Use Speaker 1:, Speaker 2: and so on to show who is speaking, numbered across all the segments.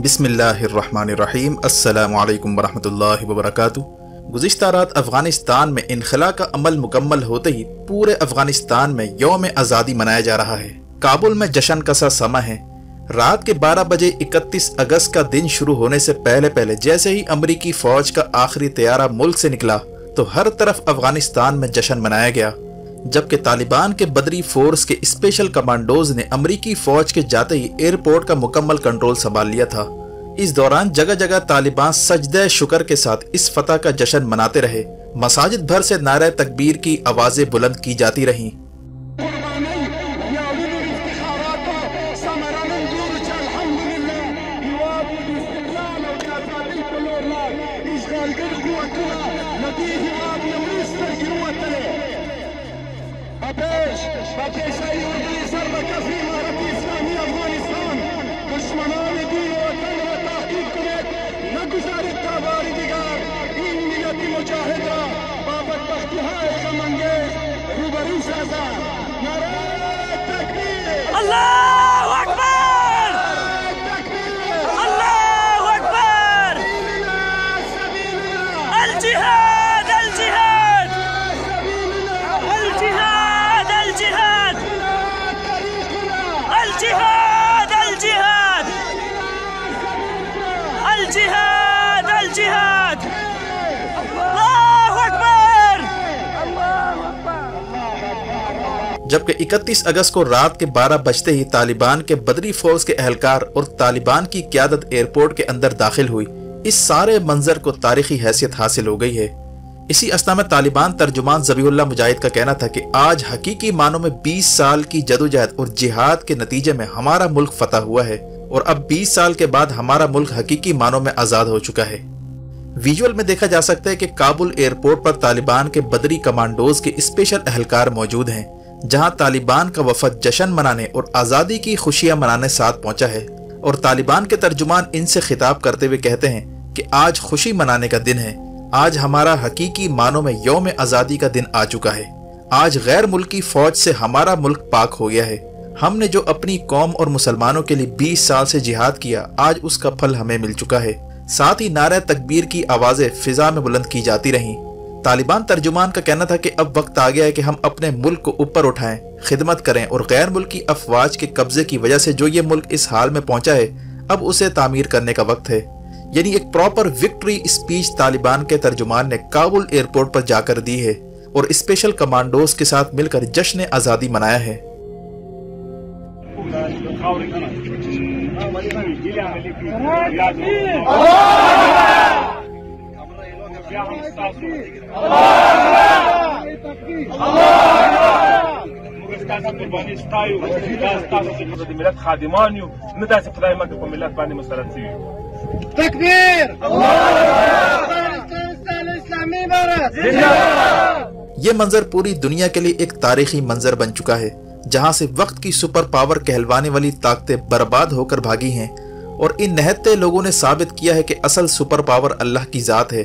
Speaker 1: बिस्मिल्लाहिर्रहमानिर्रहीम अस्सलामु अलैकुम वरहमतुल्लाहि वबरकातुहू। गुज़िश्ता रात अफ़ग़ानिस्तान में इनख़ला का अमल मुकम्मल होते ही पूरे अफ़ग़ानिस्तान में यौम आज़ादी मनाया जा रहा है। काबुल में जश्न का सा समा है। रात के 12 बजे 31 अगस्त का दिन शुरू होने से पहले पहले जैसे ही अमरीकी फ़ौज का आखिरी तैयारा मुल्क से निकला तो हर तरफ अफ़ग़ानिस्तान में जश्न मनाया गया, जबकि तालिबान के बदरी फोर्स के स्पेशल कमांडोज ने अमरीकी फौज के जाते ही एयरपोर्ट का मुकम्मल कंट्रोल संभाल लिया था। इस दौरान जगह जगह तालिबान सजदे शुक्र के साथ इस फतह का जश्न मनाते रहे। मसाजिद भर से नारे तकबीर की आवाजें बुलंद की जाती रहीं।
Speaker 2: अल्लाहु अकबर, अल्लाहु अकबर, अल जिहाद, अल जिहाद, अल जिहाद, अल जिहाद, अल जिहाद, अल जिहाद, अल जिहाद, अल जिहाद, अल्लाहु अकबर, अल्लाहु अकबर।
Speaker 1: जबकि 31 अगस्त को रात के 12 बजते ही तालिबान के बदरी फोर्स के एहलकार और तालिबान की क़यादत एयरपोर्ट के अंदर दाखिल हुई। इस सारे मंजर को तारीखी हैसियत हासिल हो गई है। इसी अवस्था में तालिबान तर्जुमान ज़बीहुल्लाह मुजाहिद का कहना था कि आज हकीकी मानों में 20 साल की जदोजहद और जिहाद के नतीजे में हमारा मुल्क फतह हुआ है और अब 20 साल के बाद हमारा मुल्क हकीकी मानों में आज़ाद हो चुका है। विजुअल में देखा जा सकता है कि काबुल एयरपोर्ट पर तालिबान के बदरी कमांडोज के स्पेशल एहलकार मौजूद हैं, जहां तालिबान का वफद जश्न मनाने और आज़ादी की खुशियां मनाने साथ पहुंचा है। और तालिबान के तर्जुमान इनसे खिताब करते हुए कहते हैं कि आज खुशी मनाने का दिन है, आज हमारा हकीकी मानों में यौम आज़ादी का दिन आ चुका है। आज गैर मुल्की फौज से हमारा मुल्क पाक हो गया है। हमने जो अपनी कौम और मुसलमानों के लिए 20 साल से जिहाद किया, आज उसका फल हमें मिल चुका है। साथ ही नारे तकबीर की आवाजें फिजा में बुलंद की जाती रहीं। तालिबान तर्जुमान का कहना था कि अब वक्त आ गया है कि हम अपने मुल्क को ऊपर उठाएं, खिदमत करें और गैर मुल्की अफवाज के कब्जे की वजह से जो ये मुल्क इस हाल में पहुंचा है, अब उसे तामीर करने का वक्त है। यानी एक प्रॉपर विक्ट्री स्पीच तालिबान के तर्जुमान ने काबुल एयरपोर्ट पर जाकर दी है और स्पेशल कमांडोज के साथ मिलकर जश्न आज़ादी मनाया है। ये मंजर पूरी दुनिया के लिए एक तारीखी मंजर बन चुका है, जहां से वक्त की सुपर पावर कहलवाने वाली ताकतें बर्बाद होकर भागी हैं और इन निहत्ते लोगों ने साबित किया है कि असल सुपर पावर अल्लाह की जात है,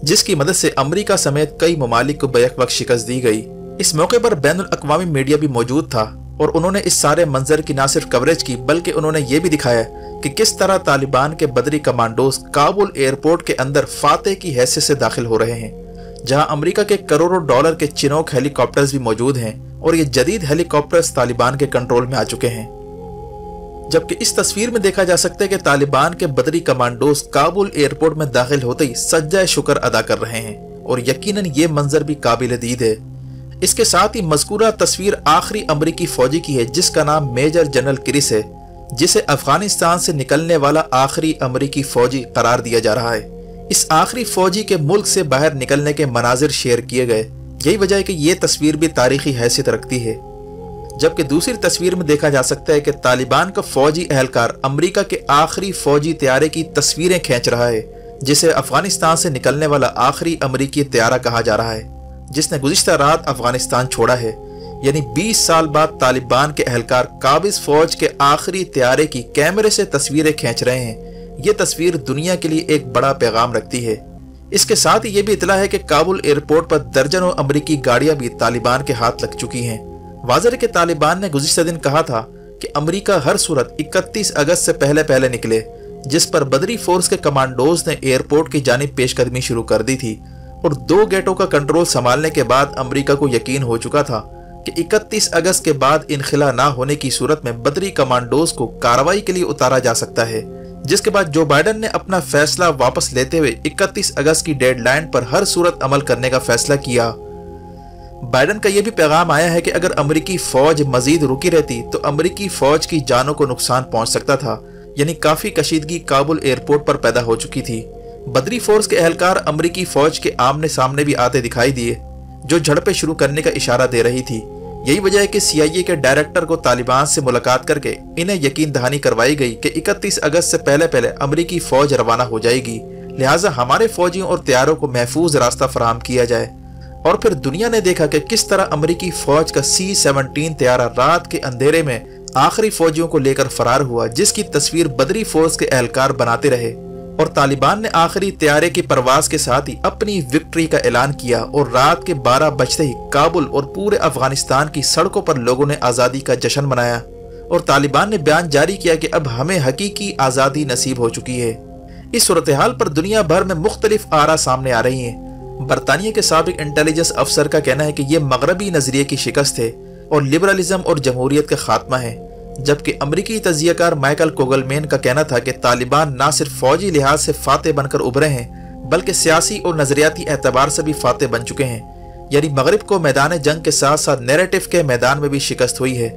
Speaker 1: जिसकी मदद से अमेरिका समेत कई ममालिक को बैक वक्त शिकस्त दी गई। इस मौके पर बैनुल अक़वामी मीडिया भी मौजूद था और उन्होंने इस सारे मंजर की न सिर्फ कवरेज की, बल्कि उन्होंने ये भी दिखाया कि किस तरह तालिबान के बदरी कमांडोज काबुल एयरपोर्ट के अंदर फातेह की हैसियत से दाखिल हो रहे हैं, जहां अमेरिका के करोड़ों डॉलर के चिनोक हेलीकॉप्टर्स भी मौजूद हैं और ये जदीद हेलीकॉप्टर्स तालिबान के कंट्रोल में आ चुके हैं। जबकि इस तस्वीर में देखा जा सकता है कि तालिबान के बदरी कमांडोज काबुल एयरपोर्ट में दाखिल होते ही सज्जा शुक्र अदा कर रहे हैं और यकीनन ये मंजर भी काबिल दीद है। इसके साथ ही मज़कूरा तस्वीर आखिरी अमरीकी फौजी की है, जिसका नाम मेजर जनरल क्रिस है, जिसे अफगानिस्तान से निकलने वाला आखिरी अमरीकी फौजी करार दिया जा रहा है। इस आखिरी फौजी के मुल्क से बाहर निकलने के मनाजिर शेयर किए गए। यही वजह है कि ये तस्वीर भी तारीखी हैसियत रखती है। जबकि दूसरी तस्वीर में देखा जा सकता है कि तालिबान का फौजी एहलकार अमेरिका के आखिरी फौजी तैयारे की तस्वीरें खींच रहा है, जिसे अफगानिस्तान से निकलने वाला आखिरी अमरीकी तैयारा कहा जा रहा है, जिसने गुज़िश्ता रात अफगानिस्तान छोड़ा है। यानी 20 साल बाद तालिबान के एहलकार काबिज फौज के आखिरी तैयारे की कैमरे से तस्वीरें खींच रहे हैं। ये तस्वीर दुनिया के लिए एक बड़ा पैगाम रखती है। इसके साथ ही ये भी इतला है कि काबुल एयरपोर्ट पर दर्जनों अमरीकी गाड़ियां भी तालिबान के हाथ लग चुकी हैं। वाज़ेह के तालिबान ने गुज़िश्ता दिन कहा था कि अमरीका हर सूरत 31 अगस्त से पहले पहले निकले, जिस पर बदरी फोर्स के कमांडोज ने एयरपोर्ट की जानिब पेशकदमी शुरू कर दी थी और 2 गेटों का कंट्रोल संभालने के बाद अमेरिका को यकीन हो चुका था कि 31 अगस्त के बाद इनखिला ना होने की सूरत में बदरी कमांडोज को कार्रवाई के लिए उतारा जा सकता है, जिसके बाद जो बाइडन ने अपना फैसला वापस लेते हुए 31 अगस्त की डेडलाइन पर हर सूरत अमल करने का फैसला किया। बाइडन का यह भी पैगाम आया है कि अगर अमेरिकी फौज मजीद रुकी रहती तो अमेरिकी फौज की जानों को नुकसान पहुंच सकता था, यानी काफी कशीदगी काबुल एयरपोर्ट पर पैदा हो चुकी थी। बदरी फोर्स के एहलकार अमेरिकी फौज के आमने सामने भी आते दिखाई दिए, जो झड़पें शुरू करने का इशारा दे रही थी। यही वजह है कि CIA के डायरेक्टर को तालिबान से मुलाकात करके इन्हें यकीन दहानी करवाई गई कि 31 अगस्त से पहले पहले अमेरिकी फौज रवाना हो जाएगी, लिहाजा हमारे फौजियों और तैयारों को महफूज रास्ता फराहम किया जाए। और फिर दुनिया ने देखा कि किस तरह अमेरिकी फौज का C-17 तैयारा रात के अंधेरे में आखिरी फौजियों को लेकर फरार हुआ, जिसकी तस्वीर बदरी फोर्स के एहलकार बनाते रहे। और तालिबान ने आखिरी तैयारे की परवाज के साथ ही अपनी विक्ट्री का ऐलान किया और रात के 12 बजते ही काबुल और पूरे अफगानिस्तान की सड़कों पर लोगों ने आज़ादी का जश्न मनाया और तालिबान ने बयान जारी किया कि अब हमें हकीकी आज़ादी नसीब हो चुकी है। इस सूरत हाल पर दुनिया भर में मुख्तलिफ आरा सामने आ रही हैं। बरतानिया के साबिक इंटेलिजेंस अफसर का कहना है कि यह मगरबी नजरिए की शिकस्त है और लिबरलिज्म और जमहूरियत का खात्मा है, जबकि अमरीकी तजियाकार माइकल कोगलमैन का कहना था कि तालिबान ना सिर्फ फौजी लिहाज से फातेह बनकर उभरे हैं बल्कि सियासी और नजरियाती एतबार से भी फातेह बन चुके हैं, यानी मगरिब को मैदान जंग के साथ साथ नैरेटिव के मैदान में भी शिकस्त हुई है।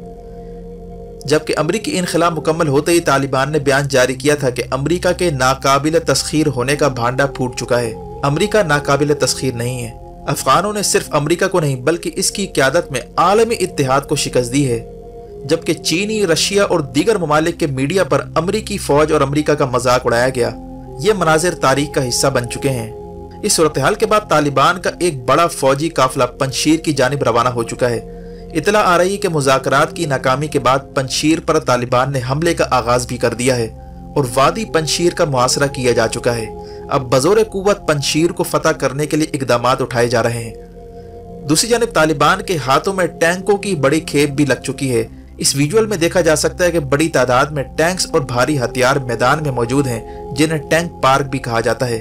Speaker 1: जबकि अमरीकी इनखिलाब मुकम्मल होते ही तालिबान ने बयान जारी किया था कि अमरीका के नाकाबिल तस्खीर होने का भांडा फूट चुका है। अमरीका नाकाबिल तस्खीर नहीं है। अफगानों ने सिर्फ अमरीका को नहीं बल्कि इसकी क़यादत में आलमी इत्तेहाद को शिकस्त दी है, जबकि चीनी, रशिया और दीगर ममालिक के मीडिया पर अमरीकी फौज और अमरीका का मजाक उड़ाया गया। ये मनाजिर तारीख का हिस्सा बन चुके हैं। इस सूरत हाल के बाद तालिबान का एक बड़ा फौजी काफिला पंजशीर की जानिब रवाना हो चुका है। इतला आ रही है कि मुज़ाकरात की नाकामी के बाद पंजशीर पर तालिबान ने हमले का आगाज भी कर दिया है और वादी पंजशीर का मुहासरा किया जा चुका है। अब बज़ोर कुव्वत पंजशीर को फतह करने के लिए इक़दामात उठाए जा रहे हैं। दूसरी जानिब तालिबान के हाथों में टैंकों की बड़ी खेप भी लग चुकी है। इस विजुअल में देखा जा सकता है कि बड़ी तादाद में टैंक्स और भारी हथियार मैदान में मौजूद हैं, जिन्हें टैंक पार्क भी कहा जाता है।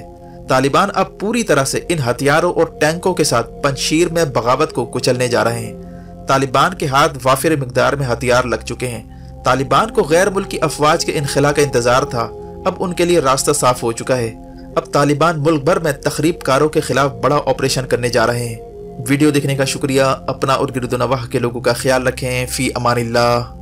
Speaker 1: तालिबान अब पूरी तरह से इन हथियारों और टैंकों के साथ पंजशीर में बगावत को कुचलने जा रहे हैं। तालिबान के हाथ वाफिर मिकदार में हथियार लग चुके हैं। तालिबान को गैर मुल्की अफवाज के इनखिला का इंतजार था, अब उनके लिए रास्ता साफ हो चुका है। अब तालिबान मुल्क भर में तखरीबकारों के खिलाफ बड़ा ऑपरेशन करने जा रहे हैं। वीडियो देखने का शुक्रिया। अपना और गिरदुनवाह के लोगों का ख्याल रखें। फी अमानिल्लाह।